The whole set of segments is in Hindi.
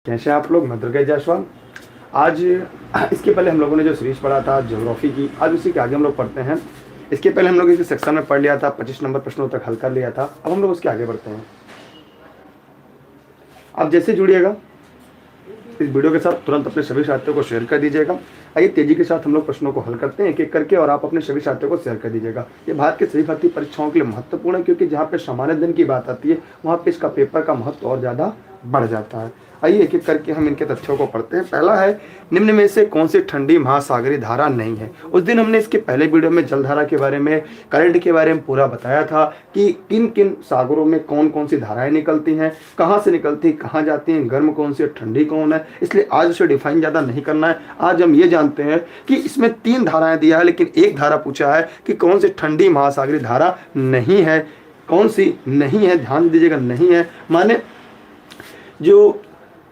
कैसे हैं आप लोग? मैं दुर्गेश जायसवाल। आज इसके पहले हम लोगों ने जो सीरीज पढ़ा था ज्योग्राफी की, आज उसी के आगे हम लोग पढ़ते हैं। इसके पहले हम लोग इस सेक्शन में पढ़ लिया था, 25 नंबर प्रश्नों तक हल कर लिया था। अब हम लोग उसके आगे बढ़ते हैं। आप जैसे जुड़िएगा इस वीडियो के साथ, तुरंत अपने सभी साथियों को शेयर कर दीजिएगा। आइए तेजी के साथ हम लोग प्रश्नों को हल करते हैं एक एक करके, और आप अपने सभी साथियों को शेयर कर दीजिएगा। ये भारत के सभी भर्ती परीक्षाओं के लिए महत्वपूर्ण है, क्योंकि जहाँ पे सामान्य दिन की बात आती है वहाँ पे इसका पेपर का महत्व और ज़्यादा बढ़ जाता है। आइए एक एक करके हम इनके तथ्यों को पढ़ते हैं। पहला है, निम्न में से कौन सी ठंडी महासागरीय धारा नहीं है। उस दिन हमने इसके पहले वीडियो में जलधारा के बारे में, करंट के बारे में पूरा बताया था कि किन किन सागरों में कौन कौन सी धाराएं निकलती हैं, कहाँ से निकलती, कहाँ जाती हैं, गर्म कौन सी और ठंडी कौन है। इसलिए आज उसे डिफाइन ज़्यादा नहीं करना है। आज हम ये जानते हैं कि इसमें 3 धाराएं दिया है, लेकिन एक धारा पूछा है कि कौन सी ठंडी महासागरीय धारा नहीं है। कौन सी नहीं है, ध्यान दीजिएगा, नहीं है माने जो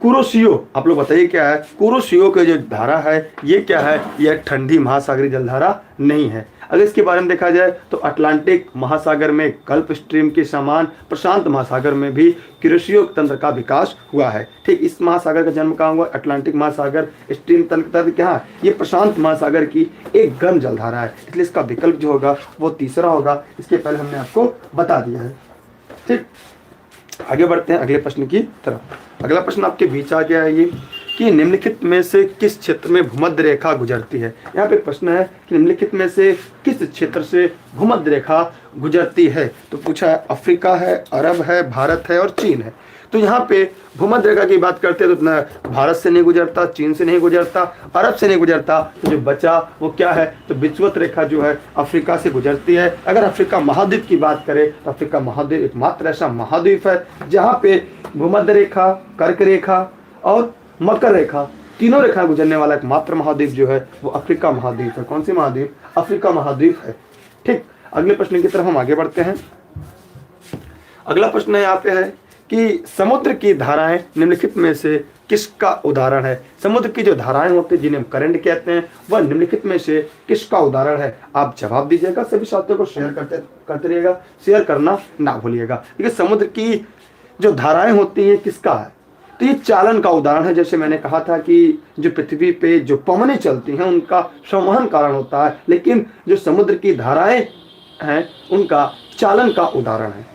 कुरोशियो, आप लोग बताइए क्या है कुरोशियो की जो धारा है, ये क्या है? यह ठंडी महासागरीय जलधारा नहीं है। अगर इसके बारे में देखा जाए तो अटलांटिक महासागर में गल्फ स्ट्रीम के समान प्रशांत महासागर में भी कुरोशियो तंत्र का विकास हुआ है। ठीक, इस महासागर का जन्म कहाँ हुआ? अटलांटिक महासागर स्ट्रीम तंत्र क्या है? ये प्रशांत महासागर की एक गर्म जलधारा है, इसलिए इसका विकल्प जो होगा वो तीसरा होगा। इसके पहले हमने आपको बता दिया है। ठीक, आगे बढ़ते हैं अगले प्रश्न की तरफ। अगला प्रश्न आपके बीच आ गया है ये कि निम्नलिखित में से किस क्षेत्र में भूमध्य रेखा गुजरती है। यहाँ पे प्रश्न है कि निम्नलिखित में से किस क्षेत्र से भूमध्य रेखा गुजरती है। तो पूछा है अफ्रीका है, अरब है, भारत है और चीन है। तो यहाँ पे भूमध्य रेखा की बात करते हैं तो भारत से नहीं गुजरता, चीन से नहीं गुजरता, अरब से नहीं गुजरता। तो जो बचा वो क्या है? तो विषुवत रेखा जो है अफ्रीका से गुजरती है। अगर अफ्रीका महाद्वीप की बात करें तो अफ्रीका महाद्वीप एकमात्र ऐसा महाद्वीप है जहाँ पे भूमध्य रेखा, कर्क रेखा और मकर रेखा, तीनों रेखा गुजरने वाला एकमात्र महाद्वीप जो है वो अफ्रीका महाद्वीप है। कौन सी महाद्वीप? अफ्रीका महाद्वीप है। ठीक, अगले प्रश्न की तरफ हम आगे बढ़ते हैं। अगला प्रश्न यहाँ पे है कि समुद्र की धाराएं निम्नलिखित में से किसका उदाहरण है। समुद्र की जो धाराएं होती हैं जिन्हें हम करंट कहते हैं, वह निम्नलिखित में से किसका उदाहरण है। आप जवाब दीजिएगा, सभी साथियों को शेयर करते रहिएगा, शेयर करना ना भूलिएगा। देखिए समुद्र की जो धाराएं होती हैं किसका है? तो ये चालन का उदाहरण है। जैसे मैंने कहा था कि जो पृथ्वी पे जो पवनें चलती हैं उनका संवहन कारण होता है, लेकिन जो समुद्र की धाराएं हैं उनका चालन का उदाहरण है।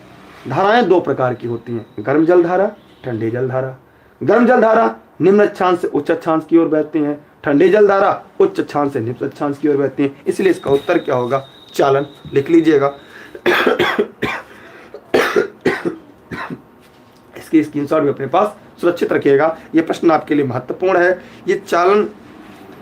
धाराएं 2 प्रकार की होती हैं, गर्म जलधारा, ठंडी जलधारा। गर्म जलधारा निम्न अक्षांश से उच्च अक्षांश की ओर बहती हैं, ठंडी जलधारा उच्च अक्षांश से निम्न अक्षांश की ओर बहती हैं। इसलिए इसका उत्तर क्या होगा? चालन। लिख लीजिएगा। इसकी स्क्रीनशॉट भी अपने पास सुरक्षित रखिएगा, ये प्रश्न आपके लिए महत्वपूर्ण है। ये चालन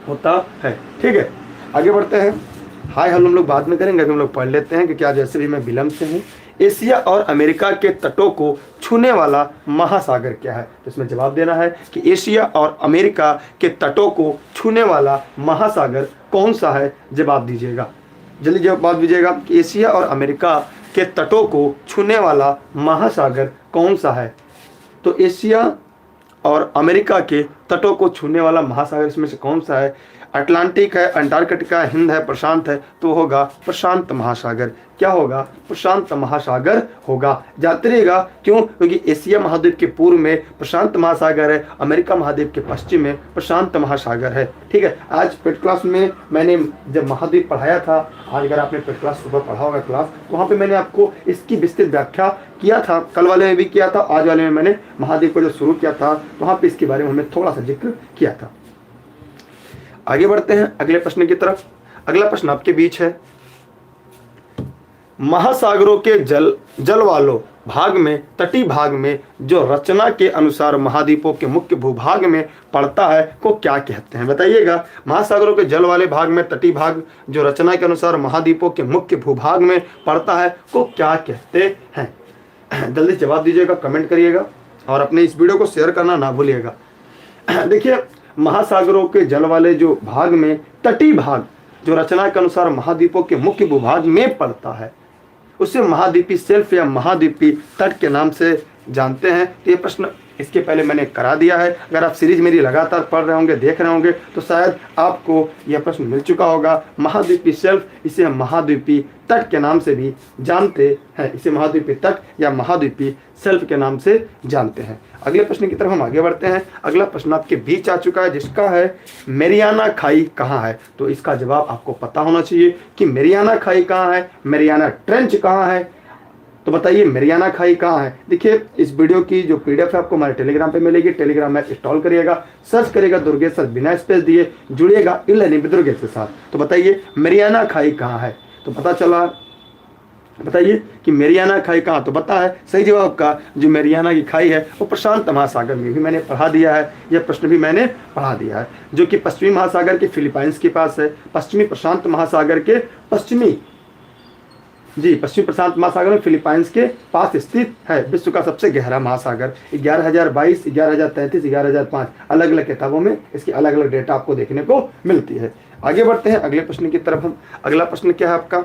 होता है। ठीक है, आगे बढ़ते हैं। हाय हम लोग बाद में करेंगे, अभी हम लोग पढ़ लेते हैं कि आज वैसे भी मैं विलंब से हूँ। एशिया और अमेरिका के तटों को छूने वाला महासागर क्या है? तो इसमें जवाब देना है कि एशिया और अमेरिका के तटों को छूने वाला महासागर कौन सा है। जवाब दीजिएगा, जल्दी जवाब दीजिएगा कि एशिया और अमेरिका के तटों को छूने वाला महासागर कौन सा है। तो एशिया और अमेरिका के तटों को छूने वाला महासागर इसमें से कौन सा है? अटलांटिक है, अंटार्कटिका, हिंद है, प्रशांत है। तो होगा प्रशांत महासागर। क्या होगा? प्रशांत महासागर होगा। जाते रहिएगा, क्यों? क्योंकि एशिया महाद्वीप के पूर्व में प्रशांत महासागर है, अमेरिका महाद्वीप के पश्चिम में प्रशांत महासागर है। ठीक है, आज पेड क्लास में मैंने जब महाद्वीप पढ़ाया था, आज अगर आपने पेड क्लास सुबह पढ़ा होगा क्लास, तो वहाँ पे मैंने आपको इसकी विस्तृत व्याख्या किया था। कल वाले में भी किया था, आज वाले में मैंने महाद्वीप को जो शुरू किया था तो वहाँ पे इसके बारे में हमने थोड़ा सा जिक्र किया था। आगे बढ़ते हैं अगले प्रश्न की तरफ। अगला प्रश्न आपके बीच है, महासागरों के जल वालों भाग में, तटीय भाग में जो रचना के अनुसार महाद्वीपों के मुख्य भूभाग में पड़ता है को क्या कहते हैं? बताइएगा। महासागरों के जल वाले भाग में, तटीय भाग जो रचना के अनुसार महाद्वीपों के मुख्य भूभाग में पड़ता है को क्या कहते हैं? जल्दी जवाब दीजिएगा, कमेंट करिएगा और अपने इस वीडियो को शेयर करना ना भूलिएगा। देखिए महासागरों के जल वाले जो भाग में, तटीय भाग जो रचना के अनुसार महाद्वीपों के मुख्य भूभाग में पड़ता है, उसे महाद्वीपी शेल्फ या महाद्वीपी तट के नाम से जानते हैं। तो ये प्रश्न इसके पहले मैंने करा दिया है। अगर आप सीरीज मेरी लगातार पढ़ रहे होंगे, देख रहे होंगे, तो शायद आपको यह प्रश्न मिल चुका होगा। महाद्वीपीय शेल्फ, इसे हम महाद्वीपीय तट के नाम से भी जानते हैं। इसे महाद्वीपीय तट या महाद्वीपीय शेल्फ के नाम से जानते हैं। अगले प्रश्न की तरफ हम आगे बढ़ते हैं। अगला प्रश्न आपके बीच आ चुका है, जिसका है मेरियाना खाई कहाँ है। तो इसका जवाब आपको पता होना चाहिए कि मेरियाना खाई कहाँ है, मेरियाना ट्रेंच कहाँ है। तो बताइए मेरियाना खाई कहाँ है। देखिए, इस वीडियो की जो पीडीएफ है आपको हमारे टेलीग्राम पे मिलेगी। टेलीग्राम में इंस्टॉल करिएगा, सर्च करिएगा दुर्गेश सर बिना स्पेस दिए, जुड़िएगा ई-लर्निंग विद दुर्गेश के साथ। तो बताइए मेरियाना खाई कहाँ है। तो पता चला, बताइए कि मेरियाना खाई कहाँ। तो पता है सही जवाब का जो मेरियाना की खाई है वो प्रशांत महासागर में भी मैंने पढ़ा दिया है। यह प्रश्न भी मैंने पढ़ा दिया है, जो कि पश्चिमी महासागर के फिलीपाइंस के पास है। पश्चिमी प्रशांत महासागर के पश्चिमी प्रशांत महासागर में फिलीपाइंस के पास स्थित है। विश्व का सबसे गहरा महासागर। 11,022, 11,033, 11,005 अलग अलग किताबों में इसकी अलग अलग डेटा आपको देखने को मिलती है। आगे बढ़ते हैं अगले प्रश्न की तरफ हम। अगला प्रश्न क्या है आपका,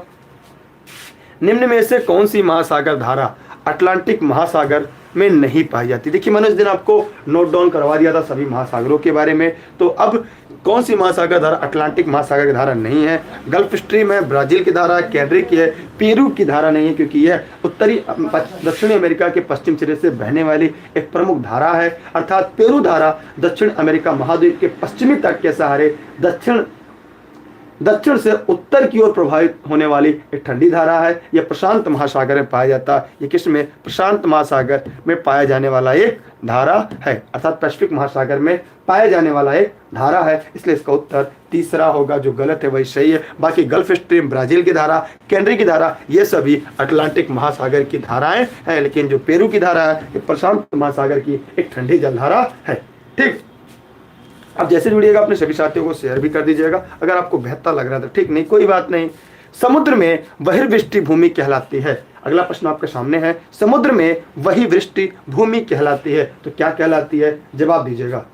निम्न में से कौन सी महासागर धारा अटलांटिक महासागर में नहीं पाई जाती। देखिए मैंने उस दिन आपको नोट डाउन करवा दिया था सभी महासागरों के बारे में। तो अब कौन सी महासागर धारा अटलांटिक महासागर की धारा नहीं है। गल्फ स्ट्रीम है, ब्राजील की धारा, कैनरी की है, पेरू की धारा नहीं है, क्योंकि यह दक्षिणी अमेरिका के पश्चिम सिरे से बहने वाली एक प्रमुख धारा है। अर्थात पेरू धारा दक्षिण अमेरिका महाद्वीप के पश्चिमी तट के सहारे दक्षिण से उत्तर की ओर प्रभावित होने वाली एक ठंडी धारा है। यह प्रशांत महासागर में पाया जाता है। ये किस में, प्रशांत महासागर में पाया जाने वाला एक धारा है, अर्थात पैसिफिक महासागर में पाया जाने वाला एक धारा है। इसलिए इसका उत्तर तीसरा होगा, जो गलत है वही सही है। बाकी गल्फ स्ट्रीम, ब्राजील की धारा, कैनरी की धारा, ये सभी अटलांटिक महासागर की धाराएं हैं। लेकिन जो पेरू की धारा है ये प्रशांत महासागर की एक ठंडी जलधारा है। ठीक, अब जैसे जुड़िएगा अपने सभी साथियों को शेयर भी कर दीजिएगा। अगर आपको बेहतर लग रहा था ठीक नहीं, कोई बात नहीं। समुद्र में बहिर्वृष्टि भूमि कहलाती है। अगला प्रश्न आपके सामने है, समुद्र में वही वृष्टि भूमि कहलाती है। तो क्या कहलाती है, जवाब दीजिएगा।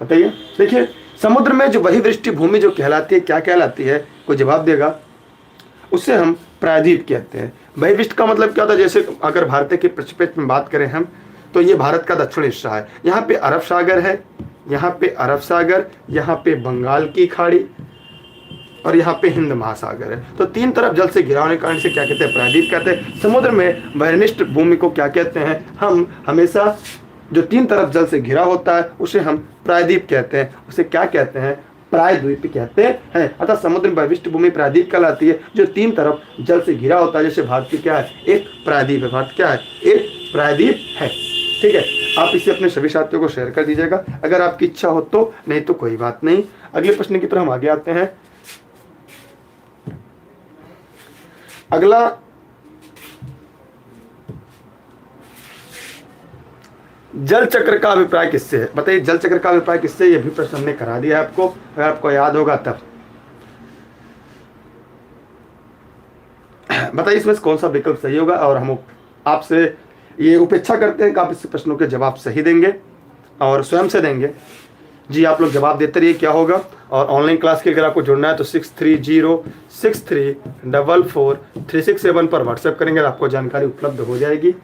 बताइए। देखिए, समुद्र में जो वही वृष्टि भूमि जो कहलाती है, क्या कहलाती है, कोई जवाब देगा। उससे हम प्रायद्वीप कहते हैं। वही का मतलब क्या होता है, जैसे अगर भारत के प्रक्षेपण में बात करें हम, तो ये भारत का दक्षिण हिस्सा है। यहाँ पे अरब सागर है, यहाँ पे अरब सागर, यहाँ पे बंगाल की खाड़ी और यहाँ पे हिंद महासागर है। तो तीन तरफ जल से घिरा होने के कारण से क्या कहते हैं, प्रायद्वीप कहते हैं। समुद्र में बहिर्निष्ठ भूमि को क्या कहते हैं, हम हमेशा जो तीन तरफ जल से घिरा होता है उसे हम प्रायद्वीप कहते हैं। उसे क्या कहते हैं, प्रायद्वीप कहते हैं। अर्थात समुद्र में बहिर्निष्ठ भूमि प्रायद्वीप कहलाती है, जो तीन तरफ जल से घिरा होता है। जैसे भारत की क्या है, एक प्रायद्वीप है। भारत क्या है, एक प्रायद्वीप है। ठीक है, आप इसे अपने सभी साथियों को शेयर कर दीजिएगा अगर आपकी इच्छा हो तो, नहीं तो कोई बात नहीं। अगले प्रश्न की तरफ हम आगे आते हैं। अगला जल चक्र का अभिप्राय किससे है। बताइए, जल चक्र का अभिप्राय किससे, यह भी प्रश्न हमने करा दिया है आपको, अगर आपको याद होगा तब। बताइए इसमें से कौन सा विकल्प सही होगा। और हम आपसे ये उपेक्षा करते हैं कि आप इस प्रश्नों के जवाब सही देंगे और स्वयं से देंगे। जी, आप लोग जवाब देते रहिए क्या होगा। और ऑनलाइन क्लास के अगर आपको जुड़ना है तो 6306344367 पर व्हाट्सएप करेंगे तो आपको जानकारी उपलब्ध हो जाएगी।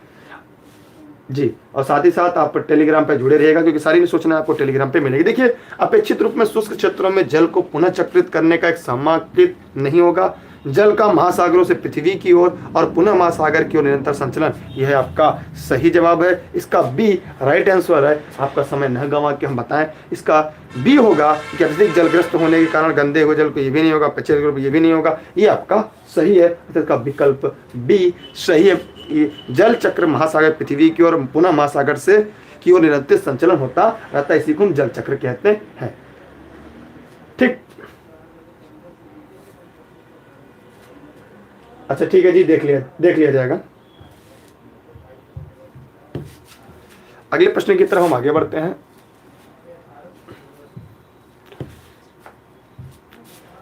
जी, और साथ ही साथ आप टेलीग्राम पे जुड़े रहिएगा, क्योंकि सारी सूचना आपको टेलीग्राम पे मिलेगी। देखिए, अपेक्षित रूप में शुष्क क्षेत्रों में जल को पुनः चक्रित करने का एक समाकित नहीं होगा। जल का महासागरों से पृथ्वी की ओर और पुनः महासागर की ओर निरंतर संचलन, यह आपका सही जवाब है। इसका बी राइट आंसर है। आपका समय न गंवा के हम बताएं, इसका बी होगा कि अत्यधिक जलग्रस्त होने के कारण गंदे हुए जल को ये भी नहीं होगा, पचे जल को ये भी नहीं होगा। ये आपका सही है। इसका विकल्प बी सही है। जल चक्र महासागर पृथ्वी की ओर पुनः महासागर से की ओर निरंतर संचलन होता रहता है, इसी को हम जल चक्र कहते हैं। ठीक, अच्छा ठीक है जी, देख लिया जाएगा। अगले प्रश्न की तरफ हम आगे बढ़ते हैं।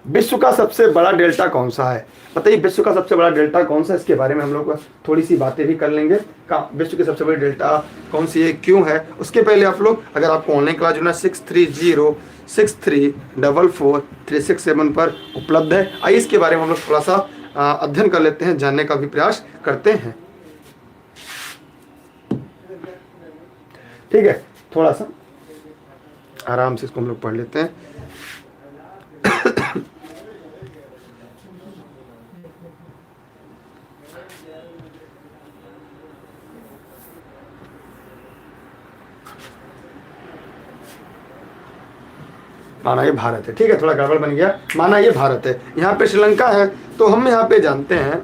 विश्व का सबसे बड़ा डेल्टा कौन सा है। बताइए, विश्व का सबसे बड़ा डेल्टा कौन सा है, इसके बारे में हम लोग थोड़ी सी बातें भी कर लेंगे। विश्व की सबसे बड़ी डेल्टा कौन सी है, क्यों है। उसके पहले आप लोग, अगर आपको ऑनलाइन क्लास जुड़ना है 6306 63444367 पर उपलब्ध है। आइए इसके बारे में हम लोग थोड़ा सा अध्ययन कर लेते हैं, जानने का भी प्रयास करते हैं। ठीक है, थोड़ा सा आराम से इसको हम लोग पढ़ लेते हैं। माना ये भारत है, ठीक है, थोड़ा गड़बड़ बन गया। माना ये भारत है, यहाँ पे श्रीलंका है, तो हम यहाँ पे जानते हैं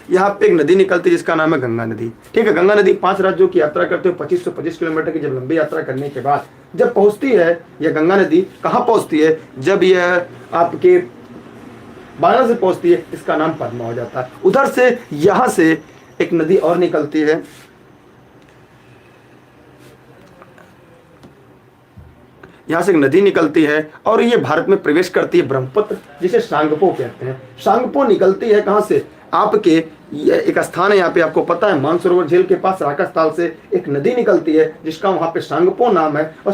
यहाँ पे एक नदी निकलती है जिसका नाम है गंगा नदी। ठीक है, गंगा नदी 5 राज्यों की यात्रा करते हुए 2525 किलोमीटर की जब लंबी यात्रा करने के बाद जब पहुंचती है यह गंगा नदी, कहाँ पहुंचती है, जब यह आपके बांग्ला से पहुंचती है, इसका नाम पद्मा हो जाता है। उधर से यहाँ से एक नदी और निकलती है, यहाँ से एक नदी निकलती है और ये भारत में प्रवेश करती है, ब्रह्मपुत्र, जिसे सांगपो कहते हैं। सांगपो निकलती है कहाँ से, आपके ये एक स्थान है यहाँ पे, आपको पता है, मानसरोवर झील के पास राकास्थल से एक नदी निकलती है जिसका वहाँ पे सांगपो नाम है। और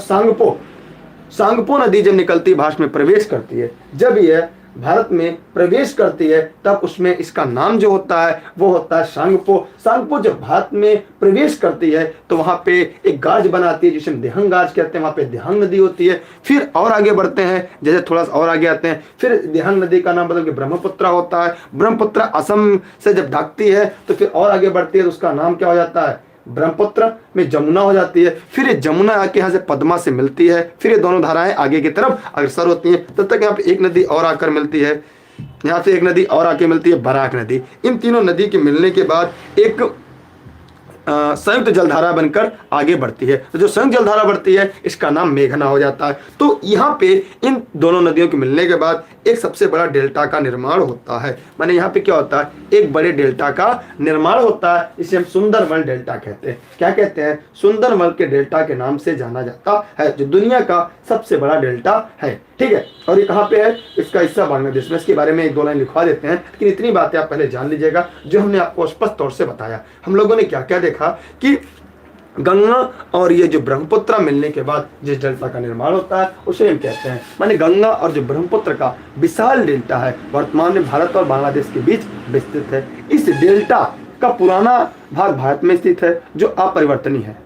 सांगपो नदी जब निकलती है, भारत में प्रवेश करती है, जब यह भारत में प्रवेश करती है तब उसमें इसका नाम जो होता है वो होता है सांगपो। सांगपो जब भारत में प्रवेश करती है तो वहाँ पे एक गाज बनाती है जिसे हम देहंग गाज कहते हैं, वहाँ पे देहंग नदी होती है। फिर और आगे बढ़ते हैं, जैसे थोड़ा सा और आगे आते हैं, फिर देहंग नदी का नाम बदल के ब्रह्मपुत्र होता है। ब्रह्मपुत्र असम से जब ढकती है तो फिर और आगे बढ़ती है तो उसका नाम क्या हो जाता है, ब्रह्मपुत्र में जमुना हो जाती है। फिर ये जमुना आके यहाँ से पद्मा से मिलती है, फिर ये दोनों धाराएं आगे की तरफ अग्रसर होती हैं। तब तक यहाँ पे एक नदी और आकर मिलती है, यहाँ से एक नदी और आके मिलती है, बराक नदी। इन तीनों नदी के मिलने के बाद एक संयुक्त जलधारा बनकर आगे बढ़ती है। तो जो संयुक्त जलधारा बढ़ती है इसका नाम मेघना हो जाता है। तो यहाँ पे इन दोनों नदियों के मिलने के बाद एक सबसे बड़ा डेल्टा का निर्माण होता है। माने यहाँ पे क्या होता है, एक बड़े डेल्टा का निर्माण होता है, इसे हम सुंदरमल डेल्टा कहते हैं। क्या कहते हैं, सुंदरमल के डेल्टा के नाम से जाना जाता है, जो दुनिया का सबसे बड़ा डेल्टा है। ठीक है, और ये कहाँ पे है, इसका हिस्सा बांग्लादेश में। इसके बारे में 1-2 लाइन लिखवा देते हैं, लेकिन इतनी बातें आप पहले जान लीजिएगा जो हमने आपको स्पष्ट तौर से बताया। हम लोगों ने क्या क्या देखा कि गंगा और ये जो ब्रह्मपुत्र मिलने के बाद जिस डेल्टा का निर्माण होता है उसे हम कहते हैं, माने गंगा और जो ब्रह्मपुत्र का विशाल डेल्टा है वर्तमान में भारत और बांग्लादेश के बीच विस्तृत है। इस डेल्टा का पुराना भाग भारत में स्थित है जो अपरिवर्तनीय है।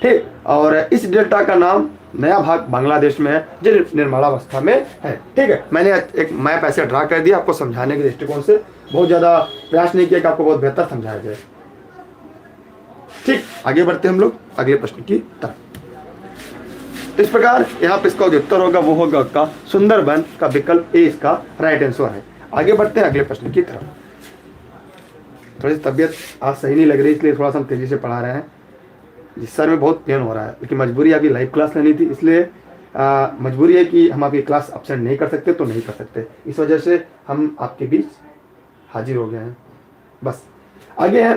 ठीक, और इस डेल्टा का नाम नया भाग बांग्लादेश में है जो निर्माणावस्था में है। ठीक है, मैंने एक मैप ऐसे ड्रा कर दिया आपको समझाने के दृष्टिकोण से, बहुत ज्यादा प्रयास नहीं किया कि आपको बहुत बेहतर समझाया जाए। ठीक, आगे बढ़ते हैं हम लोग अगले प्रश्न की तरफ। इस प्रकार यहाँ पे इसका जो उत्तर होगा वो होगा का सुंदरबन का विकल्प ए इसका राइट आंसर है। आगे बढ़ते हैं अगले प्रश्न की तरफ। थोड़ी तबियत आज सही नहीं लग रही इसलिए थोड़ा सा हम तेजी से पढ़ा रहे हैं, जिस सर में बहुत पेन हो रहा है, लेकिन मजबूरी अभी लाइव क्लास लेनी थी, इसलिए मजबूरी है कि हम आपकी क्लास अपसेंट नहीं कर सकते तो नहीं कर सकते, इस वजह से हम आपके बीच हाजिर हो गए हैं। बस आगे है,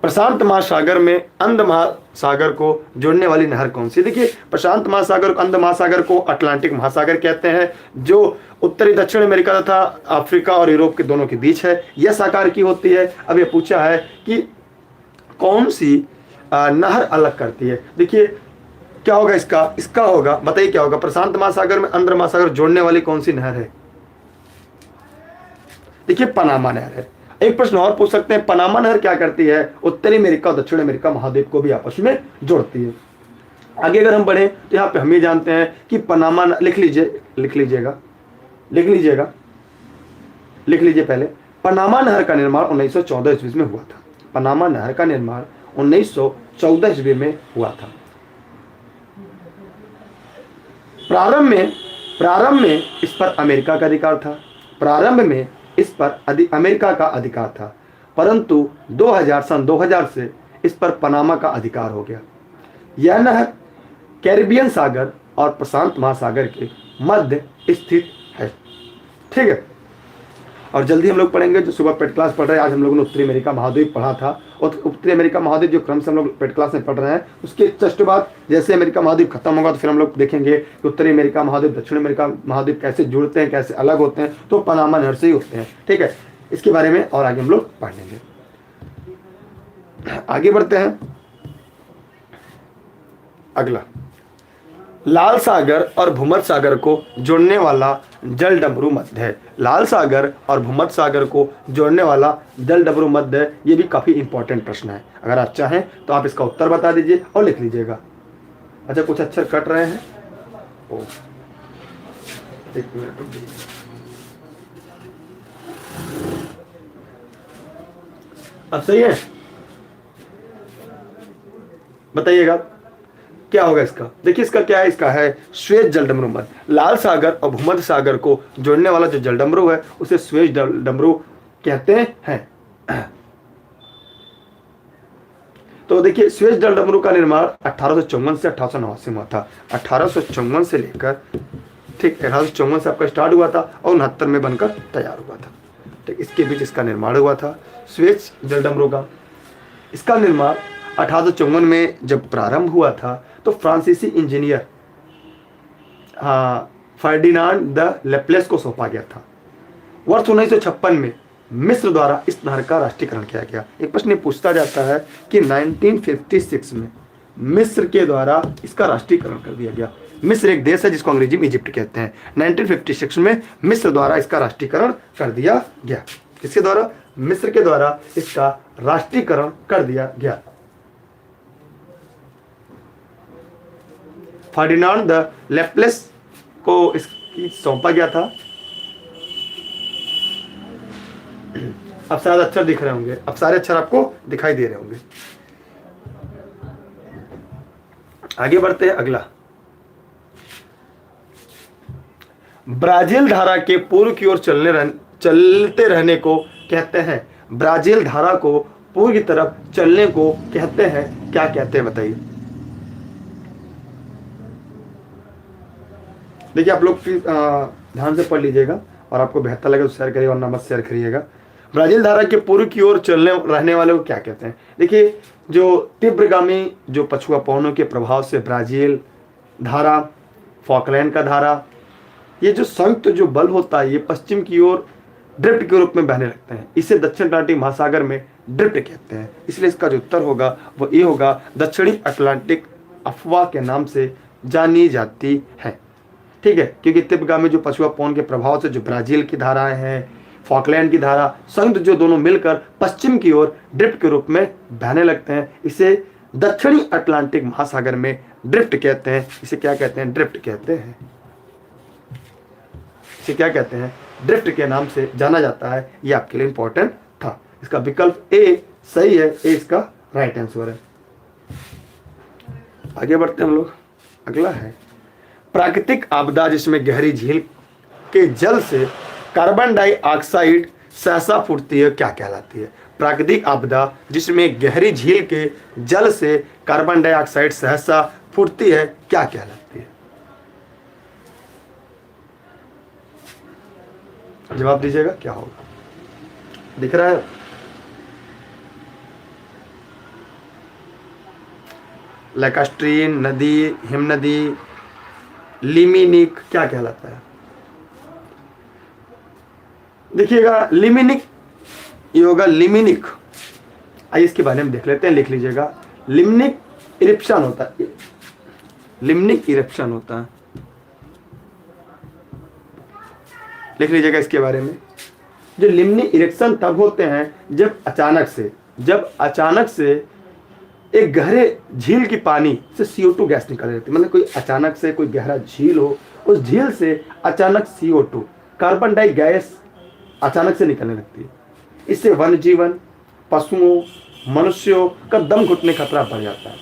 प्रशांत महासागर में अंध महासागर को जोड़ने वाली नहर कौन सी। देखिए, प्रशांत महासागर अंध महासागर को अटलांटिक महासागर कहते हैं, जो उत्तरी दक्षिण अमेरिका तथा अफ्रीका और यूरोप के दोनों के बीच है। यह आकार की होती है। अब ये पूछा है कि कौन सी नहर अलग करती है। देखिए क्या होगा इसका होगा, बताइए क्या होगा, प्रशांत महासागर में अंध महासागर जोड़ने वाली कौन सी नहर है। देखिए पनामा नहर है। एक प्रश्न और पूछ सकते हैं, पनामा नहर क्या करती है, उत्तरी अमेरिका और दक्षिण अमेरिका महाद्वीप को भी आपस में जोड़ती है। आगे अगर हम बढ़े तो यहाँ पे हम ये जानते हैं कि पनामा, लिख लीजिए पहले, पनामा नहर का निर्माण 1914 ईस्वी में हुआ था। पनामा नहर का निर्माण 1914 ईस्वी में हुआ था। प्रारंभ में इस पर अमेरिका का अधिकार था। अमेरिका का अधिकार था, परंतु 2000 से इस पर पनामा का अधिकार हो गया। यह नहर कैरिबियन सागर और प्रशांत महासागर के मध्य स्थित है। ठीक है, और जल्दी हम लोग पढ़ेंगे, जो सुबह पेड क्लास पढ़ रहे हैं, आज हम लोगों ने उत्तरी अमेरिका महाद्वीप पढ़ा था, और उत्तरी अमेरिका महाद्वीप जो क्रम से हम लोग पेड क्लास में पढ़ रहे हैं, उसके जस्ट बाद जैसे अमेरिका महाद्वीप खत्म होगा तो फिर हम लोग देखेंगे कि उत्तरी अमेरिका महाद्वीप दक्षिण अमेरिका महाद्वीप कैसे जुड़ते हैं, कैसे अलग होते हैं, तो पनामा नहर से ही होते हैं। ठीक है, इसके बारे में और आगे हम लोग पढ़ लेंगे। आगे बढ़ते हैं, अगला लाल सागर और भूमध्य सागर को जोड़ने वाला जल डमरू मध्य है। लाल सागर और भूमध्य सागर को जोड़ने वाला जल डमरू मध्य है। ये भी काफी इंपॉर्टेंट प्रश्न है। अगर आप चाहें तो आप इसका उत्तर बता दीजिए और लिख लीजिएगा। अच्छा, कुछ अक्षर कट रहे हैं। ओ, एक मिनट रुक जाइए। अब सही है, बताइएगा क्या होगा इसका। देखिए इसका क्या है, इसका है श्वेत जलडमरू मध्य। लाल सागर और भूमध्य सागर को जोड़ने वाला जो जलडमरू है उसे श्वेत जलडमरू कहते हैं। तो देखिए श्वेत जलडमरू का निर्माण 1854 से 1889 में हुआ था। 1854 से लेकर ठीक 1854 से आपका स्टार्ट हुआ था और 69 में बनकर तैयार हुआ था। ठीक, इसके बीच इसका निर्माण हुआ था श्वेत जलडमरू का। इसका निर्माण 1854 में जब प्रारंभ हुआ था तो फ्रांसीसी इंजीनियर फर्डिनांड द लेप्लेस को सौंपा गया था। वर्ष 1956 में मिस्र द्वारा इस नहर का राष्ट्रीयकरण किया गया। एक प्रश्न पूछता जाता है कि 1956 में मिस्र के द्वारा इसका राष्ट्रीयकरण कर दिया गया। मिस्र एक देश है जिसको अंग्रेजी में इजिप्ट कहते हैं। 1956 में मिस्र द्वारा इसका राष्ट्रीयकरण कर दिया गया। किसके द्वारा? मिस्र के द्वारा इसका राष्ट्रीयकरण कर दिया गया। फर्डिनांड द लेप्लेस को इसकी सौंपा गया था। अब शायद अक्षर दिख रहे होंगे, अब सारे अक्षर आपको दिखाई दे रहे होंगे। आगे बढ़ते हैं अगला। ब्राजील धारा के पूर्व की ओर चलते रहने को कहते हैं। ब्राजील धारा को पूर्व की तरफ चलने को कहते हैं, क्या कहते हैं बताइए। देखिए आप लोग ध्यान से पढ़ लीजिएगा और आपको बेहतर लगे तो शेयर करिए, वरना मत शेयर करिएगा। ब्राजील धारा के पूर्व की ओर चलने रहने वाले को क्या कहते हैं। देखिए जो तीव्रगामी जो पछुआ पवनों के प्रभाव से ब्राजील धारा, फॉकलैंड का धारा, ये जो संयुक्त जो बल होता है ये पश्चिम की ओर ड्रिफ्ट के रूप में बहने लगते हैं। इसे दक्षिण अटलांटिक महासागर में ड्रिफ्ट कहते हैं। इसलिए इसका जो उत्तर होगा वो ये होगा, दक्षिणी अटलांटिक अफवाह के नाम से जानी जाती है। ठीक है, क्योंकि तीव्रगामी जो पछुआ पवन के प्रभाव से जो ब्राजील की धाराएं हैं, फॉकलैंड की धारा, संयुक्त जो दोनों मिलकर पश्चिम की ओर ड्रिफ्ट के रूप में बहने लगते हैं, इसे दक्षिणी अटलांटिक महासागर में ड्रिफ्ट कहते हैं। इसे क्या कहते हैं? ड्रिफ्ट कहते हैं। इसे क्या कहते हैं? ड्रिफ्ट के नाम से जाना जाता है। ये आपके लिए इंपॉर्टेंट था। इसका विकल्प ए सही है, ए इसका राइट आंसर है। आगे बढ़ते हैं हम लोग। अगला है प्राकृतिक आपदा जिसमें गहरी झील के जल से कार्बन डाइऑक्साइड सहसा फूटती है, क्या कहलाती है। प्राकृतिक आपदा जिसमें गहरी झील के जल से कार्बन डाइऑक्साइड सहसा फूटती है, क्या कहलाती है। जवाब दीजिएगा, क्या होगा। दिख रहा है? लैकास्ट्रीन नदी, हिम नदी, लिमिनिक, क्या कहलाता है। देखिएगा लिमिनिक, ये होगा लिमिनिक। आइए इसके बारे में देख लेते हैं, लिख लीजिएगा। लिमिनिक इरिप्शन होता है, लिमिनिक इरिप्शन होता है, लिख लीजिएगा इसके बारे में। जो लिमिनिक इरेक्शन तब होते हैं जब अचानक से एक गहरे झील की पानी से CO2 गैस निकल जाती है। मतलब कोई अचानक से कोई गहरा झील हो, उस झील से अचानक CO2 कार्बन डाई गैस अचानक से निकलने लगती है। इससे वन्य जीवन, पशुओं, मनुष्यों का दम घुटने का खतरा बढ़ जाता है।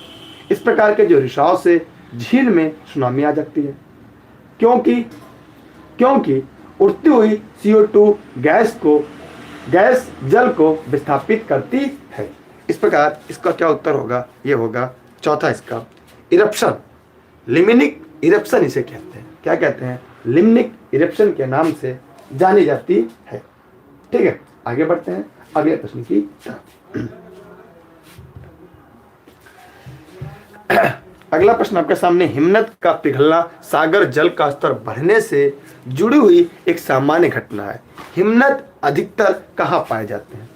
इस प्रकार के जो रिसाव से झील में सुनामी आ जाती है, क्योंकि उड़ती हुई CO2 गैस जल को विस्थापित करती है। इस प्रकार इसका क्या उत्तर होगा, ये होगा चौथा इसका, इरप्शन। लिमिनिक इरप्शन इसे कहते हैं। क्या कहते हैं? लिमिनिक इरप्शन के नाम से जानी जाती है। ठीक है, आगे बढ़ते हैं अगले प्रश्न की तरफ। अगला प्रश्न आपके सामने, हिमनद का पिघलना सागर जल का स्तर बढ़ने से जुड़ी हुई एक सामान्य घटना है। हिमनद अधिकतर कहाँ पाए जाते हैं?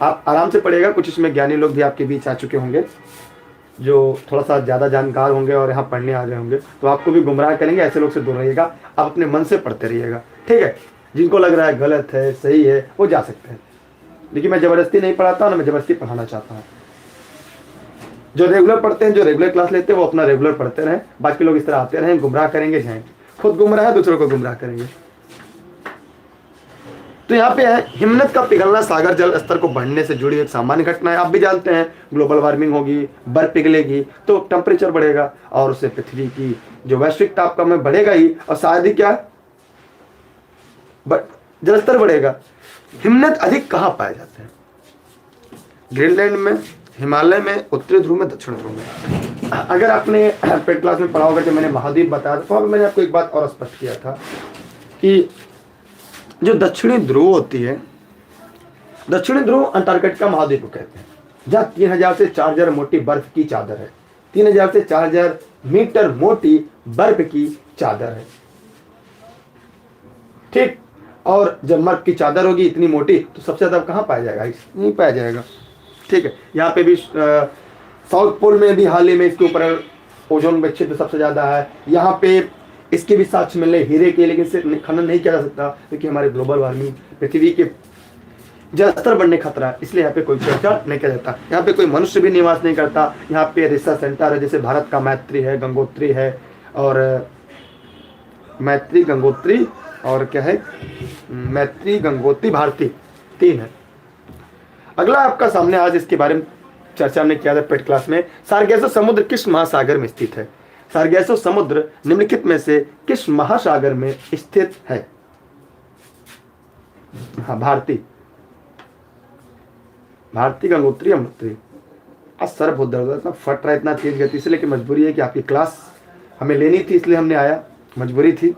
आप आराम से पढ़िएगा, कुछ इसमें ज्ञानी लोग भी आपके बीच आ चुके होंगे। जो थोड़ा सा ज़्यादा जानकार होंगे और यहाँ पढ़ने आ रहे होंगे तो आपको भी गुमराह करेंगे। ऐसे लोग से दूर रहिएगा, आप अपने मन से पढ़ते रहिएगा, ठीक है। जिनको लग रहा है गलत है सही है वो जा सकते हैं, लेकिन मैं ज़बरदस्ती नहीं पढ़ाता हूँ ना, मैं ज़बरदस्ती पढ़ाना चाहता हूँ। जो रेगुलर पढ़ते हैं, जो रेगुलर क्लास लेते हैं वो अपना रेगुलर पढ़ते रहें, बाकी लोग इस तरह आते रहें, गुमराह करेंगे जाएंगे, खुद गुमराह है दूसरों को गुमराह करेंगे। तो यहाँ पे है हिमनद का पिघलना सागर जल स्तर को बढ़ने से जुड़ी एक सामान्य घटना है। आप भी जानते हैं ग्लोबल वार्मिंग होगी, बर्फ पिघलेगी तो टेम्परेचर बढ़ेगा और उससे पृथ्वी की जो वैश्विक तापमान बढ़ेगा ही, और शायद ही क्या जलस्तर बढ़ेगा। हिमनद अधिक कहाँ पाए जाते हैं? ग्रीनलैंड में, हिमालय में, उत्तरी ध्रुव में, दक्षिण ध्रुव में। अगर आपने पेड क्लास में पढ़ा होगा कि मैंने महाद्वीप बताया था, तो मैंने आपको एक बात और स्पष्ट किया था कि जो दक्षिणी ध्रुव होती है, दक्षिणी ध्रुव अंटार्कटिका महाद्वीप को कहते हैं, जहाँ 3000 से 4000 मोटी बर्फ की चादर है। 3000 से 4000 मीटर मोटी बर्फ की चादर है, ठीक। और जब बर्फ की चादर होगी इतनी मोटी तो सबसे ज्यादा कहाँ पाया जाएगा? नहीं पाया जाएगा, ठीक है। यहाँ पे भी साउथ पोल में भी हाल ही में इसके ऊपर ओजोन विक्षेप सबसे ज्यादा है। यहाँ पे इसके भी साक्ष्य मिल रहे हीरे के, लेकिन इसे खनन नहीं किया जा सकता क्योंकि हमारे ग्लोबल वार्मिंग, पृथ्वी के जलस्तर बढ़ने खतरा है, इसलिए यहाँ पे कोई चर्चा नहीं किया जाता। यहाँ पे कोई मनुष्य भी निवास नहीं करता। यहाँ पे रिसर्च सेंटर है, जैसे भारत का मैत्री है, गंगोत्री है, और मैत्री, गंगोत्री और क्या है, मैत्री, गंगोत्री, भारती, 3 है। अगला आपका सामने आज इसके बारे में चर्चा हमने किया था पेड क्लास में। सार्गेसो समुद्र किस महासागर में स्थित है? सार्गेसो समुद्र निम्नलिखित में से किस महासागर में स्थित है? हाँ, भारती, भारती, गंगोत्री, यमुनोत्री। आज सर बहुत दर्द, इतना फट रहा है, इतना तेज गति से, लेकिन मजबूरी है कि आपकी क्लास हमें लेनी थी, इसलिए हमने आया, मजबूरी थी।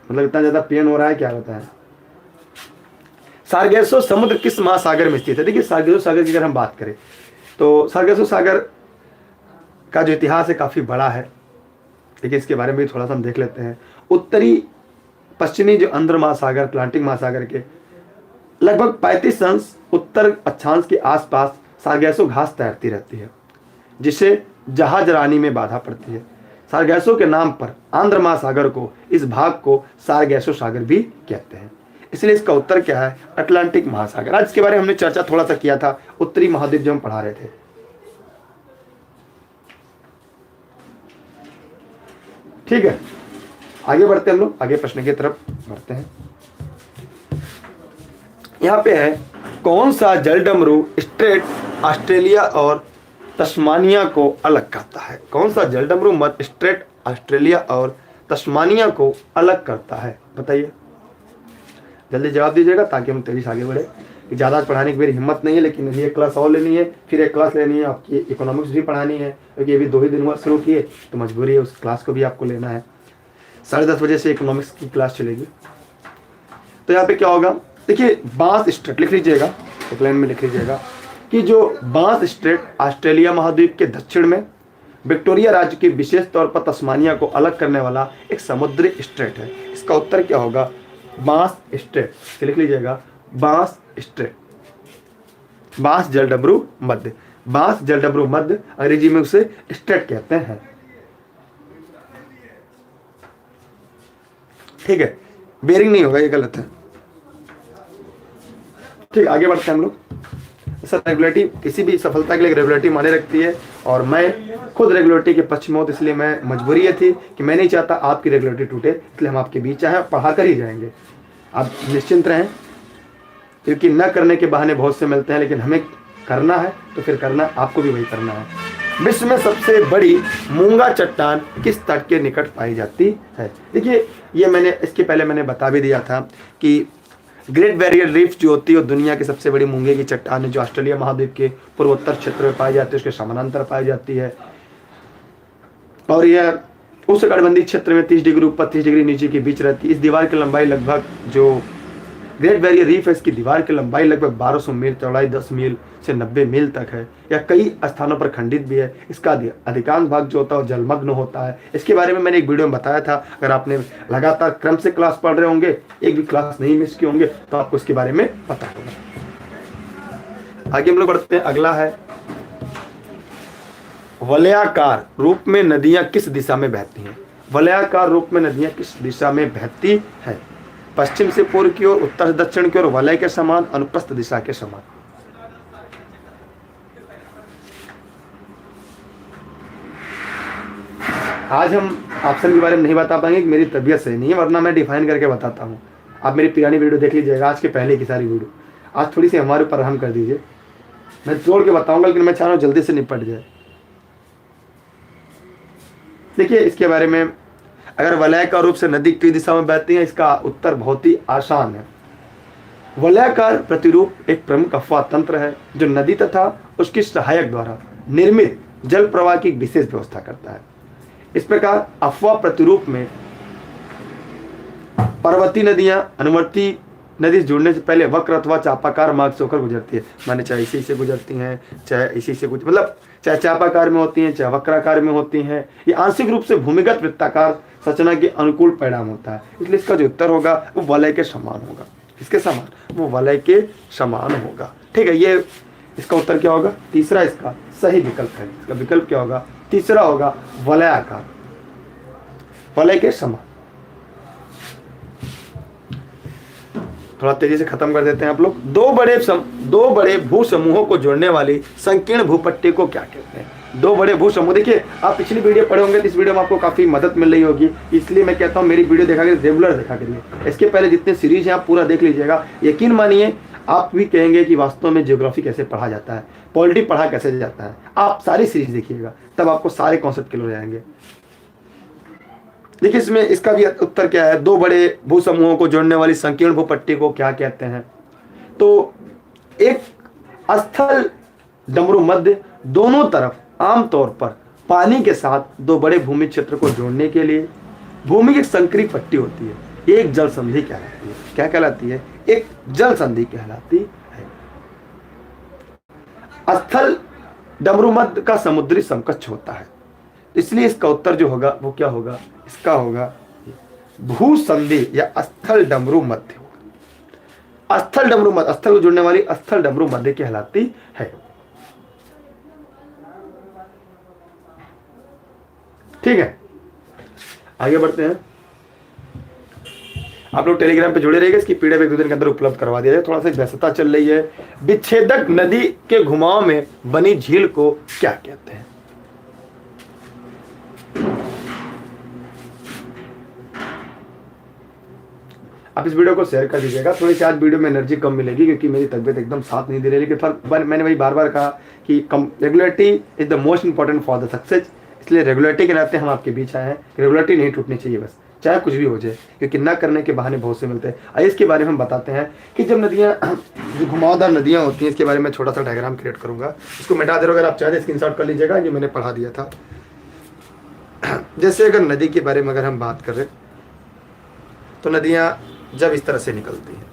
मतलब इतना ज्यादा पेन हो रहा है, क्या बताएं। सार्गेसो समुद्र किस महासागर में स्थित है? देखिए, सार्गेसो सागर की अगर हम बात करें तो सार्गेसो सागर का जो इतिहास है काफी बड़ा है, लेकिन इसके बारे में भी थोड़ा सा हम देख लेते हैं। उत्तरी पश्चिमी जो अंध्र महासागर, अटलांटिक महासागर के लगभग 35 अंश उत्तर अक्षांश के आसपास सार्गेसो घास तैरती रहती है, जिसे जहाज रानी में बाधा पड़ती है। सार्गेसो के नाम पर आंध्र महासागर को, इस भाग को सार्गेसो सागर भी कहते हैं, इसलिए इसका उत्तर क्या है? अटलांटिक महासागर। आज इसके बारे में हमने चर्चा थोड़ा सा किया था, उत्तरी महाद्वीप जो हम पढ़ा रहे थे। ठीक है, आगे बढ़ते हैं हम लोग, आगे प्रश्न की तरफ बढ़ते हैं। यहाँ पे है, कौन सा जलडमरू स्ट्रेट ऑस्ट्रेलिया और तस्मानिया को अलग करता है? कौन सा जलडमरू मध्य स्ट्रेट ऑस्ट्रेलिया और तस्मानिया को अलग करता है? बताइए, जल्दी जवाब दीजिएगा ताकि हम तेजी से आगे बढ़े। ज़्यादा पढ़ाने की मेरी हिम्मत नहीं है, लेकिन ये क्लास और लेनी है, फिर एक क्लास लेनी है, आपकी इकोनॉमिक्स भी पढ़ानी है, क्योंकि अभी 2 ही दिन हुआ शुरू किए, तो मजबूरी है उस क्लास को भी आपको लेना है। 10:30 बजे से इकोनॉमिक्स की क्लास चलेगी। तो यहाँ पे क्या होगा, देखिए, बांस स्ट्रेट लिख लीजिएगा, एक लाइन में लिख लीजिएगा कि जो बांस स्ट्रेट ऑस्ट्रेलिया महाद्वीप के दक्षिण में विक्टोरिया राज्य के विशेष तौर पर तस्मानिया को अलग करने वाला एक समुद्री स्ट्रेट है। इसका उत्तर क्या होगा? बांस स्ट्रेट। लिख लीजिएगा, बांस स्ट्रेट, बांस जलडमरू मध्य, बांस जलडमरू मध्य, अंग्रेजी में उसे स्ट्रेट कहते हैं। ठीक है, बेरिंग नहीं होगा, ये गलत है। ठीक, आगे बढ़ते हैं हम लोग। सर, रेगुलरिटी किसी भी सफलता के लिए रेगुलरिटी माने रखती है, और मैं खुद रेगुलरिटी के पक्ष में हूँ, इसलिए मैं मजबूरी ये थी कि मैं नहीं चाहता आपकी रेगुलरिटी टूटे, इसलिए हम आपके बीच आए, पढ़ा कर ही जाएंगे। आप निश्चिंत रहें, क्योंकि न करने के बहाने बहुत से मिलते हैं, लेकिन हमें करना है तो फिर करना, आपको भी वही करना है। विश्व में सबसे बड़ी मूंगा चट्टान किस तट के निकट पाई जाती है? देखिए, ये मैंने इसके पहले मैंने बता भी दिया था कि ग्रेट बैरियर रीफ जो होती है वो दुनिया की सबसे बड़ी मूंगे की चट्टान है, जो ऑस्ट्रेलिया महाद्वीप के पूर्वोत्तर क्षेत्र में पाई जाती है, उसके समानांतर पाई जाती है, और यह उस कटबंधी क्षेत्र में 30 डिग्री ऊपर 30 डिग्री नीचे के बीच रहती है। इस दीवार की लंबाई लगभग, जो ग्रेट बैरियर रीफ है, इसकी दीवार की लंबाई लगभग 1200 मील, चौड़ाई 10 मील से 90 मील तक है, या कई स्थानों पर खंडित भी है। इसका अधिकांश भाग जो होता है वो जलमग्न होता है। इसके बारे में मैंने एक वीडियो में बताया था, अगर आपने लगातार क्रम से क्लास पढ़ रहे होंगे, एक भी क्लास नहीं मिस किए होंगे, तो आपको इसके बारे में पता होगा। आगे हम लोग बढ़ते हैं। अगला है वलयाकार रूप में नदियां किस दिशा में बहती हैं? वलयाकार रूप में नदियां किस दिशा में बहती है? पश्चिम से पूर्व की ओर, उत्तर से दक्षिण की ओर, वलय के समान, अनुप्रस्थ दिशा के समान। आज हम ऑप्शन के बारे में नहीं बता पाएंगे कि मेरी तबीयत सही नहीं है, वरना मैं डिफाइन करके बताता हूँ। आप मेरी पुरानी वीडियो देख लीजिएगा, आज के पहले की सारी वीडियो। आज थोड़ी सी हमारे ऊपर रहम कर दीजिए, मैं जोड़ के बताऊंगा, लेकिन मैं चाह रहा हूँ जल्दी से निपट जाए। देखिए इसके बारे में, अगर वलयाकार रूप से नदी किस दिशा में बहती है, इसका उत्तर बहुत ही आसान है। वलयाकार प्रतिरूप एक प्रमुख अफवाह तंत्र है जो नदी तथा उसकी सहायक द्वारा निर्मित जल प्रवाह की विशेष व्यवस्था करता है। इस प्रकार अफवाह प्रतिरूप में पर्वतीय नदियां अनुवर्ती नदी से जुड़ने से पहले वक्र अथवा चापाकार मार्ग से होकर गुजरती है। माने चाहे इसी से गुजरती हैं, चाहे इसी से मतलब चाहे चापाकार में होती हैं, चाहे वक्राकार में होती हैं। ये आंशिक रूप से भूमिगत वृत्ताकार संरचना के अनुकूल परिणाम होता है। इसलिए इसका जो उत्तर होगा वो वलय के समान होगा। इसके समान, वो वलय के समान होगा। ठीक है, ये इसका उत्तर क्या होगा? तीसरा इसका सही विकल्प है। इसका विकल्प क्या होगा? तीसरा होगा वलयाकार, वलय के समान। थोड़ा तेजी से खत्म कर देते हैं आप लोग। दो बड़े भू समूहों को जोड़ने वाली संकीर्ण भूपट्टी को क्या कहते हैं? दो बड़े भू समूह। देखिए आप पिछली वीडियो पढ़े होंगे तो इस वीडियो में आपको काफी मदद मिल रही होगी, इसलिए मैं कहता हूँ मेरी वीडियो देखा करिए, रेगुलर देखा करिए। इसके पहले जितने सीरीज हैं आप पूरा देख लीजिएगा। यकीन मानिए आप भी कहेंगे कि वास्तव में ज्योग्राफी कैसे पढ़ा जाता है, पॉलिटी पढ़ा कैसे जाता है। आप सारी सीरीज देखिएगा, तब आपको सारे कॉन्सेप्ट क्लियर हो जाएंगे। देखिए इसमें इसका भी उत्तर क्या है? दो बड़े भू समूहों को जोड़ने वाली संकीर्ण भूपट्टी को क्या कहते हैं? तो एक स्थल डमरू मध्य दोनों तरफ आमतौर पर पानी के साथ दो बड़े भूमि क्षेत्र को जोड़ने के लिए भूमि की एक संकरी पट्टी होती है। एक जल संधि कहलाती है। क्या कहलाती है? एक जल संधि कहलाती है। स्थल डमरू मध्य का समुद्री समकक्ष होता है, इसलिए इसका उत्तर जो होगा वो क्या होगा? इसका होगा भूसंधि या स्थल डमरू मध्य। स्थल डमरू मध्य, स्थल को जोड़ने वाली स्थल डमरू मध्य कहलाती है। ठीक है, आगे बढ़ते हैं। आप लोग टेलीग्राम पे जुड़े रहिएगा, इसकी पीडीएफ एक दो दिन के अंदर उपलब्ध करवा दिया जाए। थोड़ा सा व्यस्तता चल रही है। विच्छेदक नदी के घुमाव में बनी झील को क्या कहते हैं? आप इस वीडियो को शेयर कर दीजिएगा। थोड़ी सी आज वीडियो में एनर्जी कम मिलेगी क्योंकि मेरी तबीयत एकदम साथ नहीं दे रही, लेकिन मैंने वही बार बार कहा कि regularity is the most important for the success. इसलिए रेगुलरिटी के नाते हम आपके बीच आए हैं। रेगुलरिटी नहीं टूटनी चाहिए, बस चाहे कुछ भी हो जाए, क्योंकि ना करने के बहाने बहुत से मिलते हैं। आइए इसके बारे में हम बताते हैं कि जब नदियाँ जो घुमावदार नदियाँ होती हैं, इसके बारे में छोटा सा डायग्राम क्रिएट करूँगा। इसको मिटा दे रहा, अगर आप चाहे स्क्रीनशॉट कर लीजिएगा, जो मैंने पढ़ा दिया था। जैसे अगर नदी के बारे में अगर हम बात करें तो नदियाँ जब इस तरह से निकलती हैं,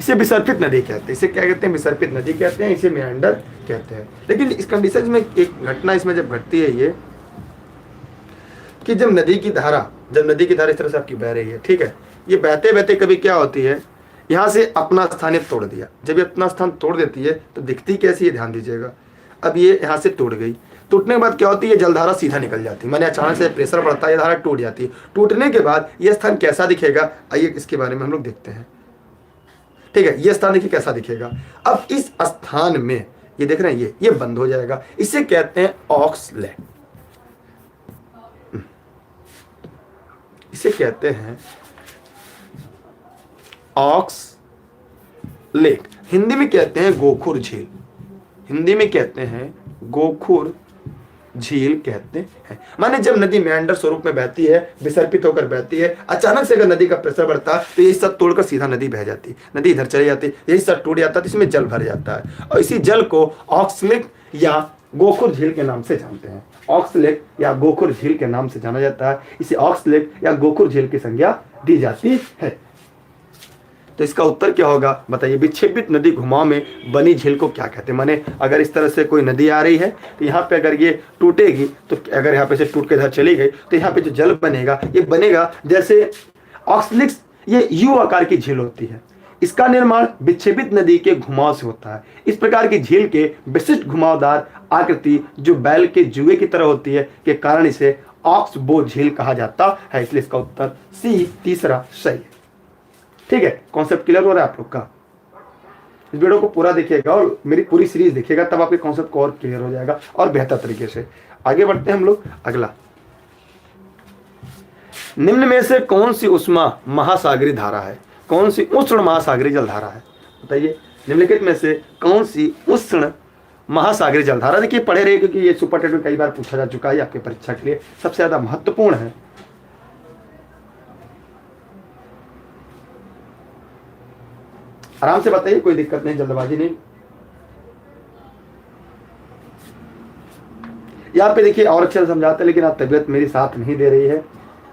इसे विसर्पित नदी कहते हैं। इसे क्या कहते हैं? विसर्पित नदी कहते हैं, इसे मेंडर कहते हैं। लेकिन इस कंडीशन में एक घटना इसमें जब घटती है, ये कि जब नदी की धारा इस तरह से आपकी बह रही है, ठीक है, ये बहते बहते कभी क्या होती है, यहाँ से अपना स्थान तोड़ दिया। जब ये अपना स्थान तोड़ देती है तो दिखती कैसी है? ध्यान दीजिएगा। अब ये यहाँ से टूट गई, टूटने के बाद क्या होती है? जलधारा सीधा निकल जाती है। मैंने अचानक से प्रेशर बढ़ता है, ये धारा टूट जाती है। टूटने के बाद ये स्थान कैसा दिखेगा, आइए इसके बारे में हम लोग देखते हैं। ठीक है, ये स्थान देखिए कैसा दिखेगा। अब इस स्थान में ये देख रहे हैं, ये बंद हो जाएगा। इसे कहते हैं ऑक्स लेक। इसे कहते हैं ऑक्स लेक। हिंदी में कहते हैं गोखुर झील। हिंदी में कहते हैं गोखुर झील कहते हैं। माने जब नदी मेंडर स्वरूप में बहती है, विसर्पित होकर बहती है, अचानक से अगर नदी का प्रेशर बढ़ता है तो ये सब तोड़कर सीधा नदी बह जाती है, नदी इधर चली जाती है, यही सब टूट जाता है, तो इसमें जल भर जाता है। और इसी जल को ऑक्स लेक या गोखुर झील के नाम से जानते हैं। ऑक्स लेक या गोखुर झील के नाम से जाना जाता है। इसे ऑक्स लेक या गोखुर झील की संज्ञा दी जाती है। तो इसका उत्तर क्या होगा बताइए? विक्षेपित नदी घुमाव में बनी झील को क्या कहते हैं? माने अगर इस तरह से कोई नदी आ रही है तो यहाँ पे अगर ये टूटेगी, तो अगर यहाँ पे से टूट के इधर चली गई तो यहाँ पे जो जल बनेगा, ये बनेगा जैसे ऑक्सलिक्स, ये यू आकार की झील होती है। इसका निर्माण विक्षेपित नदी के घुमाव से होता है। इस प्रकार की झील के विशिष्ट घुमावदार आकृति जो बैल के जुए की तरह होती है के कारण इसे ऑक्सबो झील कहा जाता है। इसलिए इसका उत्तर सी तीसरा सही है। ठीक है, कॉन्सेप्ट क्लियर हो रहा है आप लोग का? इस वीडियो को पूरा देखिएगा और मेरी पूरी सीरीज देखिएगा, तब आपके कॉन्सेप्ट को और क्लियर हो जाएगा और बेहतर तरीके से। आगे बढ़ते हैं हम लोग। अगला, निम्न में से कौन सी उष्मा महासागरी धारा है? कौन सी उष्ण महासागरी जलधारा है? बताइए, निम्नलिखित में से कौन सी उष्ण महासागरी जलधारा? देखिए पढ़े रहिए, क्योंकि ये सुपर टेट में कई बार पूछा जा चुका है, आपकी परीक्षा के लिए सबसे ज्यादा महत्वपूर्ण है। आराम से बताइए, कोई दिक्कत नहीं, जल्दबाजी नहीं। यहाँ पे देखिए और अच्छे से समझाते हैं, लेकिन आप तबीयत मेरी साथ नहीं दे रही है,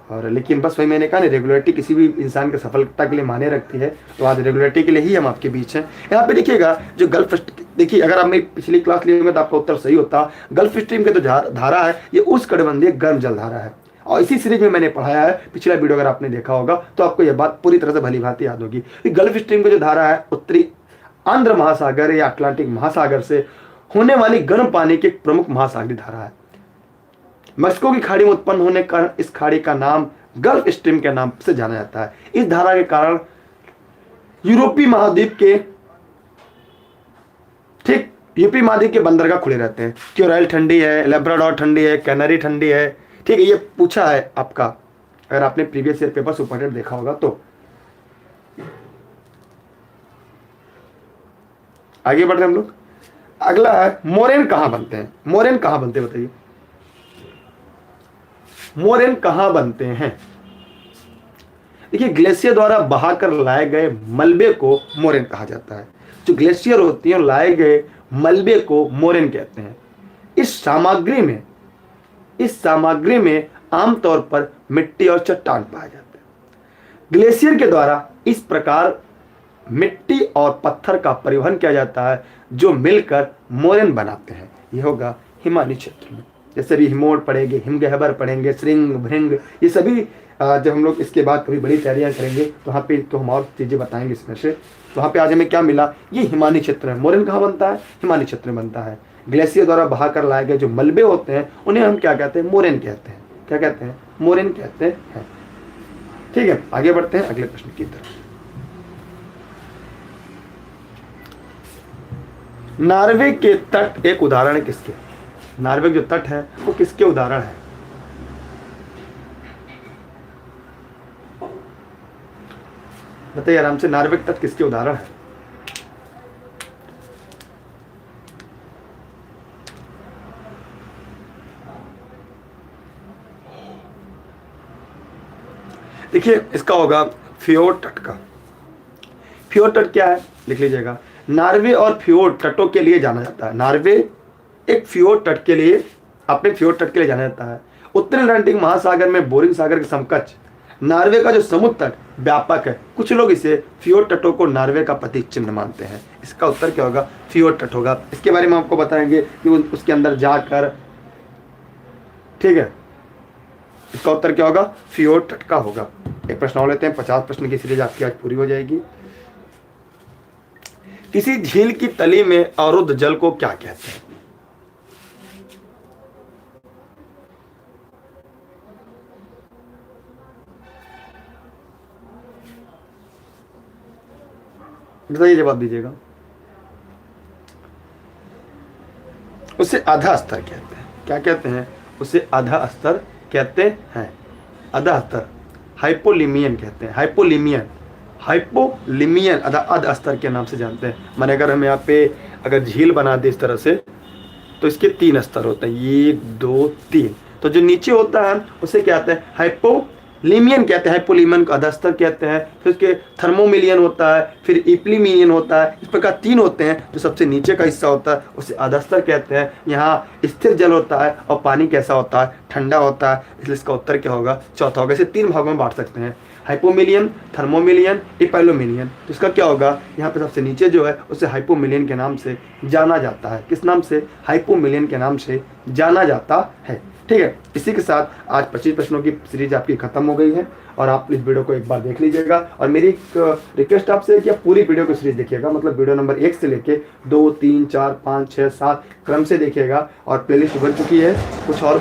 और लेकिन बस वही मैंने कहा ना, रेगुलरिटी किसी भी इंसान की सफलता के लिए माने रखती है, तो आज रेगुलरिटी के लिए ही हम आपके बीच हैं। यहाँ पे देखिएगा जो गल्फ, देखिए अगर आपने पिछली क्लास ली होगी तो आपका उत्तर सही होता। गल्फ स्ट्रीम के जो धारा है ये उष्णकटिबंधीय गर्म जलधारा है, और इसी सीरीज में मैंने पढ़ाया है। पिछला वीडियो अगर आपने देखा होगा तो आपको यह बात पूरी तरह से भली भांति याद होगी। गल्फ स्ट्रीम की जो धारा है उत्तरी आंध्र महासागर या अटलांटिक महासागर से होने वाली गर्म पानी की एक प्रमुख महासागरीय धारा है। मैक्सिको की खाड़ी में उत्पन्न होने का इस खाड़ी का नाम गल्फ स्ट्रीम के नाम से जाना जाता है। इस धारा के कारण यूरोपीय महाद्वीप के ठीक यूरोपीय महाद्वीप के बंदरगाह खुले रहते हैं। क्यूरेल ठंडी है, लेब्राडोर ठंडी है, कैनरी ठंडी है। ठीक है, ये पूछा है आपका, अगर आपने प्रीवियस ईयर पेपर सुपर देखा होगा तो। आगे बढ़ रहे हम लोग। अगला है मोरेन कहां बनते हैं? मोरेन कहां बनते हैं बताइए, मोरेन कहां बनते हैं? देखिए ग्लेशियर द्वारा बहाकर लाए गए मलबे को मोरेन कहा जाता है। जो ग्लेशियर होती है लाए गए मलबे को मोरेन कहते हैं। इस सामग्री में आमतौर पर मिट्टी और चट्टान पाए जाते हैं। ग्लेशियर के द्वारा इस प्रकार मिट्टी और पत्थर का परिवहन किया जाता है जो मिलकर मोरेन बनाते हैं। यह होगा हिमालय क्षेत्र में, जैसे भी हिमोड़ पढ़ेंगे, हिमगहबर पढ़ेंगे, श्रृंग भृंग, ये सभी जब हम लोग इसके बाद कभी बड़ी तैयारियां करेंगे तो वहाँ पे तो हम और चीज़ें बताएंगे इसमें से। तो वहाँ पे आज हमें क्या मिला, ये हिमालय क्षेत्र है। मोरेन कहाँ बनता है? हिमालय क्षेत्र में बनता है। ग्लेशियर द्वारा बहाकर लाए गए जो मलबे होते हैं उन्हें हम क्या कहते हैं? मोरेन कहते हैं। क्या कहते हैं? मोरेन कहते हैं। ठीक है, आगे बढ़ते हैं अगले प्रश्न की तरफ। नॉर्वे के तट एक उदाहरण है किसके? नॉर्वे जो तट है वो किसके उदाहरण है? बताइए आराम से, नॉर्वे तट किसके उदाहरण है? देखिए इसका होगा फ्योर्ड तट का। फ्योर्ड तट क्या है लिख लीजिएगा। नॉर्वे और फ्योर्ड तटों के लिए जाना जाता है। नॉर्वे एक फ्योर्ड तट के लिए, अपने फ्योर्ड तट के लिए जाना जाता है। उत्तरी अटलांटिक महासागर में बोरिंग सागर के समकक्ष नॉर्वे का जो समुद्र तट व्यापक है। कुछ लोग इसे फ्योर्ड तटों को नॉर्वे का प्रतीक चिन्ह मानते हैं। इसका उत्तर क्या होगा? फ्योर्ड तट होगा। इसके बारे में आपको बताएंगे कि उसके अंदर जाकर, ठीक है, इसका उत्तर क्या होगा? फ्योर्ड तट का होगा। एक प्रश्न और लेते हैं, 50 प्रश्न की सीरीज आपकी आज पूरी हो जाएगी। किसी झील की तली में अवरुद्ध जल को क्या कहते हैं? बताइए, जवाब दीजिएगा। उसे आधा स्तर कहते हैं। क्या कहते हैं? उसे आधा स्तर कहते हैं। आधा स्तर हाइपोलिमियन कहते हैं। हाइपोलिमियन आधा स्तर के नाम से जानते हैं। माने अगर हम यहाँ पे अगर झील बना दे इस तरह से तो इसके 3 स्तर होते हैं, 1 2 3। तो जो नीचे होता है उसे क्या कहते हैं? हाइपोलिमियन कहते हैं। हाइपोलिमियन को आधा स्तर कहते हैं। फिर उसके थर्मोमिलियन होता है, फिर इप्लीमिलियन होता है। इस प्रकार 3 होते हैं। जो सबसे नीचे का हिस्सा होता है उसे आधा स्तर कहते हैं। यहाँ स्थिर जल होता है और पानी कैसा होता है? ठंडा होता है। इसलिए इसका उत्तर क्या होगा? चौथा होगा। इसे 3 भागों में बांट सकते हैं, हाइपोमिलियन, थर्मोमिलियन, इपैलोमिलियन। तो इसका क्या होगा? यहाँ पे सबसे नीचे जो है उसे हाइपोमिलियन के नाम से जाना जाता है। किस नाम से? हाइपोमिलियन के नाम से जाना जाता है। ठीक है, इसी के साथ आज 25 प्रश्नों की सीरीज आपकी खत्म हो गई है और आप इस वीडियो को एक बार देख लीजिएगा। और मेरी एक रिक्वेस्ट आपसे है कि आप पूरी वीडियो को सीरीज देखिएगा, मतलब वीडियो नंबर 1 से लेके 2, 3, 4, 5, 6, 7 क्रम से देखिएगा। और प्लेलिस्ट बन चुकी है, कुछ और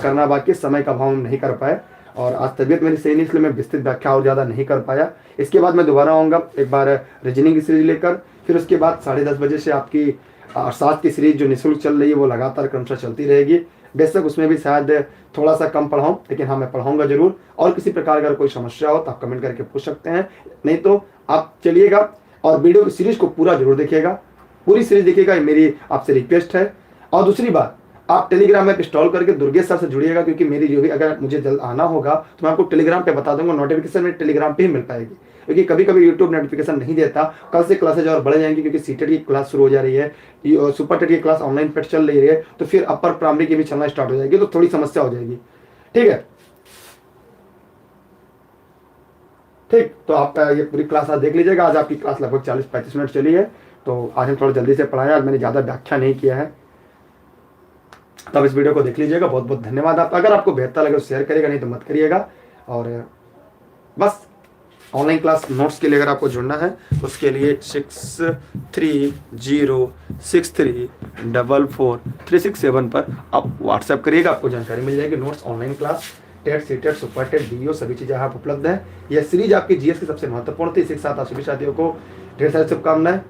करना बाकी, समय का अभाव हम नहीं कर पाए और आज तबीयत मेरी सही नहीं, इसलिए मैं विस्तृत व्याख्या और ज़्यादा नहीं कर पाया। इसके बाद मैं दोबारा आऊँगा एक बार रीजनिंग की सीरीज लेकर, फिर उसके बाद 10:30 बजे से आपकी अर्थशास्त्र की सीरीज जो निःशुल्क चल रही है वो लगातार क्रमशः चलती रहेगी। बेशक उसमें भी शायद थोड़ा सा कम पढ़ाऊँ, लेकिन हाँ मैं पढ़ाऊँगा जरूर। और किसी प्रकार अगर कोई समस्या हो तो आप कमेंट करके पूछ सकते हैं, नहीं तो आप चलिएगा और वीडियो की सीरीज को पूरा जरूर देखिएगा, पूरी सीरीज देखिएगा, ये मेरी आपसे रिक्वेस्ट है। और दूसरी बात, आप टेलीग्राम ऐप इंस्टॉल करके दुर्गेश सर से जुड़िएगा, क्योंकि मेरी जो भी अगर मुझे जल्द आना होगा तो मैं आपको टेलीग्राम पे बता दूंगा, नोटिफिकेशन में टेलीग्राम पे ही मिल पाएगी, क्योंकि कभी कभी यूट्यूब नोटिफिकेशन नहीं देता। कल से क्लासेज और बढ़ जाएंगी, क्योंकि सीटेट की क्लास शुरू हो जा रही है, सुपर टेट की क्लास ऑनलाइन पे चल रही है, तो फिर अपर प्राइमरी की भी चलना स्टार्ट हो जाएगी, तो थोड़ी समस्या हो जाएगी। ठीक है, ठीक, तो आप ये पूरी क्लास आज देख लीजिएगा। आज आपकी क्लास लगभग 40-35 मिनट चली है, तो आज हम थोड़ा जल्दी से पढ़ाएं, आज मैंने ज़्यादा व्याख्या नहीं किया है, तो आप इस वीडियो को देख लीजिएगा। बहुत बहुत धन्यवाद। आप अगर आपको बेहतर लगे तो शेयर करिएगा, नहीं तो मत करिएगा। और बस ऑनलाइन क्लास नोट्स के लिए अगर आपको जुड़ना है तो उसके लिए 6306344367 पर आप व्हाट्सएप करिएगा, आपको जानकारी मिल जाएगी। Notes, online class, TET, CTET, super TET, डीओ सभी चीज़ें यहाँ पर उपलब्ध है। यह सीरीज आपकी जीएस की सबसे महत्वपूर्ण थी। इसी के साथ आप सभी साथियों को ढेर सारी शुभकामनाएं,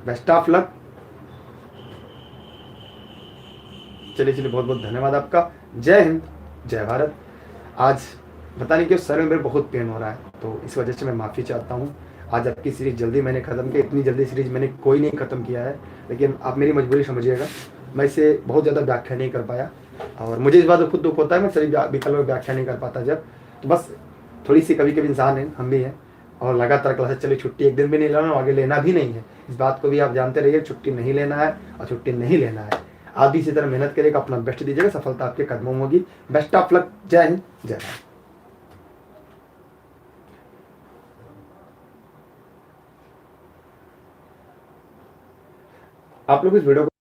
बेस्ट ऑफ लक। चलिए बहुत बहुत धन्यवाद आपका। जय हिंद, जय भारत। आज पता नहीं क्यों सर में मेरे बहुत पेन हो रहा है, तो इस वजह से मैं माफ़ी चाहता हूँ। आज आपकी सीरीज जल्दी मैंने ख़त्म की, इतनी जल्दी सीरीज मैंने कोई नहीं ख़त्म किया है, लेकिन आप मेरी मजबूरी समझिएगा, मैं इसे बहुत ज़्यादा व्याख्या नहीं कर पाया। और मुझे इस बात को खुद दुख होता है, मैं सही विकल्प में व्याख्या नहीं कर पाता जब, तो बस थोड़ी सी कभी कभी इंसान है, हम भी हैं। और लगातार क्लासेस चली, छुट्टी एक दिन भी नहीं लेना, आगे लेना भी नहीं है, इस बात को भी आप जानते रहिए। छुट्टी नहीं लेना है और छुट्टी नहीं लेना है। आप भी इसी तरह मेहनत करिएगा, अपना बेस्ट दीजिएगा, सफलता आपके कदमों में होगी। Best of luck. जय हिंद, जय भारत। आप लोग इस वीडियो को